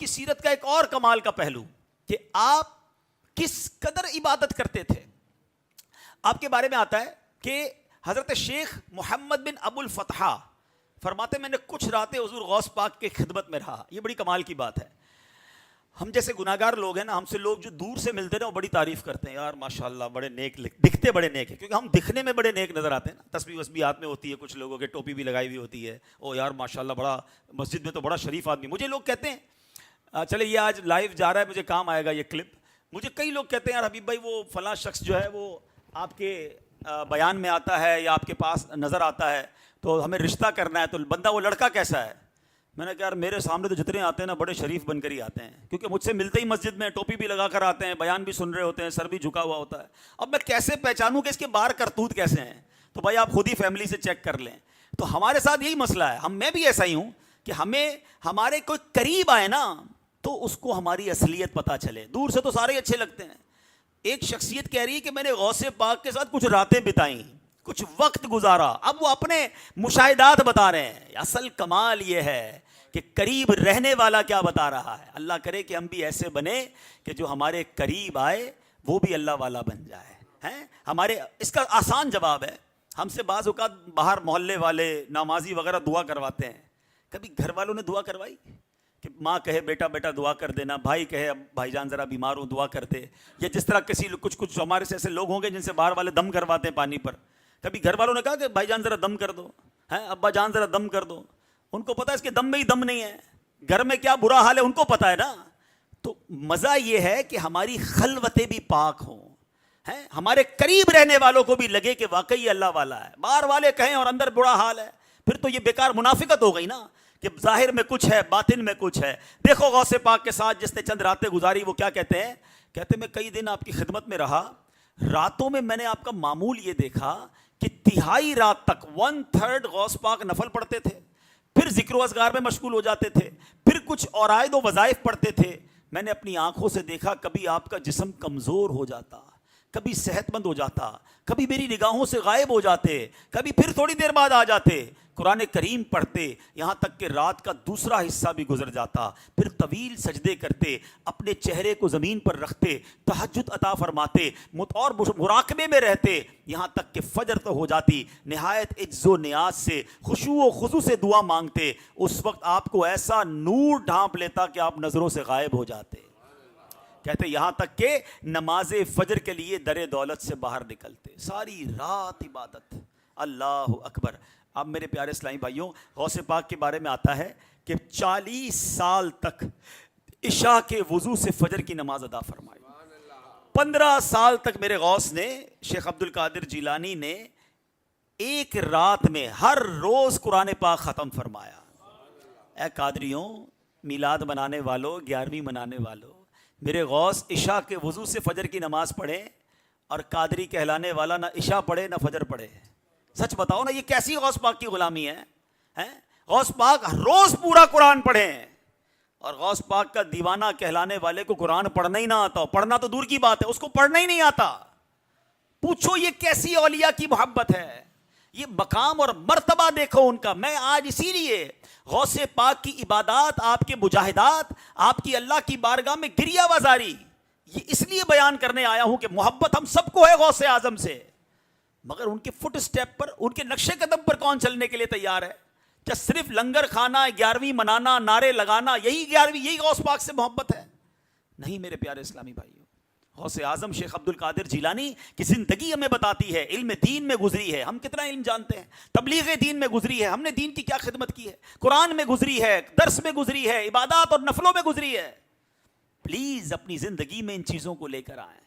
کی سیرت کا ایک اور کمال کا پہلو کہ آپ کس قدر عبادت کرتے تھے. آپ کے بارے میں آتا ہے کہ حضرت شیخ محمد بن ابو الفتح فرماتے میں نے کچھ راتیں حضور غوث پاک کے خدمت میں رہا. یہ بڑی کمال کی بات ہے. ہم جیسے گناہگار لوگ ہیں نا, ہم سے لوگ جو دور سے ملتے ہیں وہ بڑی تعریف کرتے ہیں, یار ماشاءاللہ بڑے نیک, دکھتے بڑے نیک ہیں, کیونکہ ہم دکھنے میں بڑے نیک نظر آتے ہیں نا. تسبیح وسبیح ہاتھ میں ہوتی ہے, کچھ لوگوں کے ٹوپی بھی لگائی ہوئی ہوتی ہے, او یار ماشاءاللہ بڑا مسجد میں تو بڑا شریف آدمی. مجھے لوگ کہتے ہیں چلے یہ آج لائیو جا رہا ہے, مجھے کام آئے گا یہ کلپ. مجھے کئی لوگ کہتے ہیں یار حبیب بھائی وہ فلاں شخص جو ہے وہ آپ کے بیان میں آتا ہے یا آپ کے پاس نظر آتا ہے تو ہمیں رشتہ کرنا ہے, تو بندہ وہ لڑکا کیسا ہے؟ میں نے کہا یار میرے سامنے تو جتنے آتے ہیں نا بڑے شریف بن کر ہی آتے ہیں, کیونکہ مجھ سے ملتے ہی مسجد میں ٹوپی بھی لگا کر آتے ہیں, بیان بھی سن رہے ہوتے ہیں, سر بھی جھکا ہوا ہوتا ہے. اب میں کیسے پہچانوں کہ اس کے باہر کرتوت کیسے ہیں؟ تو بھائی آپ خود ہی فیملی سے چیک کر لیں. تو ہمارے ساتھ یہی مسئلہ ہے, میں بھی ایسا ہی ہوں کہ ہمیں ہمارے کوئی قریب آئے نا تو اس کو ہماری اصلیت پتہ چلے. دور سے تو سارے اچھے لگتے ہیں. ایک شخصیت کہہ رہی ہے کہ میں نے غوث پاک کے ساتھ کچھ راتیں بتائیں, کچھ وقت گزارا. اب وہ اپنے مشاہدات بتا رہے ہیں. اصل کمال یہ ہے کہ قریب رہنے والا کیا بتا رہا ہے. اللہ کرے کہ ہم بھی ایسے بنے کہ جو ہمارے قریب آئے وہ بھی اللہ والا بن جائے. ہیں ہمارے اس کا آسان جواب ہے, ہم سے بعض اوقات باہر محلے والے نمازی وغیرہ دعا کرواتے ہیں. کبھی گھر والوں نے دعا کروائی کہ ماں کہے بیٹا بیٹا دعا کر دینا, بھائی کہے اب بھائی جان ذرا بیمار ہوں دعا کر دے, یا جس طرح کچھ ہمارے سے ایسے لوگ ہوں گے جن سے باہر والے دم کرواتے ہیں پانی پر. کبھی گھر والوں نے کہا کہ بھائی جان ذرا دم کر دو, ہیں ابا جان ذرا دم کر دو. ان کو پتا ہے اس کے دم میں ہی دم نہیں ہے, گھر میں کیا برا حال ہے ان کو پتا ہے نا. تو مزہ یہ ہے کہ ہماری خلوتیں بھی پاک ہوں, ہیں ہمارے قریب رہنے والوں کو بھی لگے کہ واقعی اللہ والا ہے. باہر والے کہیں اور اندر برا حال ہے, پھر تو یہ بیکار منافقت ہو گئی نا کہ ظاہر میں کچھ ہے باطن میں کچھ ہے. دیکھو غوث پاک کے ساتھ جس نے چند راتیں گزاری وہ کیا کہتے ہیں, کہتے میں کئی دن آپ کی خدمت میں رہا, راتوں میں میں نے آپ کا معمول یہ دیکھا کہ تہائی رات تک 1/3 غوث پاک نفل پڑھتے تھے, پھر ذکر و اذکار میں مشغول ہو جاتے تھے, پھر کچھ عرائض و وظائف پڑھتے تھے. میں نے اپنی آنکھوں سے دیکھا کبھی آپ کا جسم کمزور ہو جاتا, کبھی صحت مند ہو جاتا, کبھی میری نگاہوں سے غائب ہو جاتے, کبھی پھر تھوڑی دیر بعد آ جاتے, قرآن کریم پڑھتے, یہاں تک کہ رات کا دوسرا حصہ بھی گزر جاتا, پھر طویل سجدے کرتے, اپنے چہرے کو زمین پر رکھتے, تہجد عطا فرماتے اور مراقبے میں رہتے, یہاں تک کہ فجر تو ہو جاتی. نہایت عجز و نیاز سے خشوع و خضوع سے دعا مانگتے. اس وقت آپ کو ایسا نور ڈھانپ لیتا کہ آپ نظروں سے غائب ہو جاتے. کہتے یہاں تک کہ نماز فجر کے لیے در دولت سے باہر نکلتے. ساری رات عبادت. اللہ اکبر. اب میرے پیارے اسلامی بھائیوں, غوث پاک کے بارے میں آتا ہے کہ 40 سال تک عشاء کے وضو سے فجر کی نماز ادا فرمائی. 15 سال تک میرے غوث نے, شیخ عبد القادر جیلانی نے ایک رات میں ہر روز قرآن پاک ختم فرمایا. اے قادریوں, میلاد منانے والوں, 11ویں منانے والوں, میرے غوث عشاء کے وضو سے فجر کی نماز پڑھے, اور قادری کہلانے والا نہ عشاء پڑھے نہ فجر پڑھے. سچ بتاؤ نا یہ کیسی غوث پاک کی غلامی ہے؟ غوث پاک روز پورا قرآن پڑھیں, اور غوث پاک کا دیوانہ کہلانے والے کو قرآن پڑھنا ہی نہ آتا. پڑھنا تو دور کی بات ہے, اس کو پڑھنا ہی نہیں آتا. پوچھو یہ کیسی اولیاء کی محبت ہے, یہ مقام اور مرتبہ دیکھو ان کا. میں آج اسی لیے غوث پاک کی عبادات, آپ کے مجاہدات, آپ کی اللہ کی بارگاہ میں گریہ وزاری, یہ اس لیے بیان کرنے آیا ہوں کہ محبت ہم سب کو ہے غوث اعظم سے, مگر ان کے فٹ سٹیپ پر, ان کے نقش قدم پر کون چلنے کے لیے تیار ہے؟ کیا صرف لنگر کھانا, 11ویں منانا, نعرے لگانا, یہی غوث پاک سے محبت ہے؟ نہیں میرے پیارے اسلامی بھائیوں. غوث اعظم شیخ عبد القادر جیلانی کی زندگی ہمیں بتاتی ہے, علم دین میں گزری ہے, ہم کتنا علم جانتے ہیں, تبلیغ دین میں گزری ہے, ہم نے دین کی کیا خدمت کی ہے, قرآن میں گزری ہے, درس میں گزری ہے, عبادات اور نفلوں میں گزری ہے. پلیز اپنی زندگی میں ان چیزوں کو لے کر آئیں.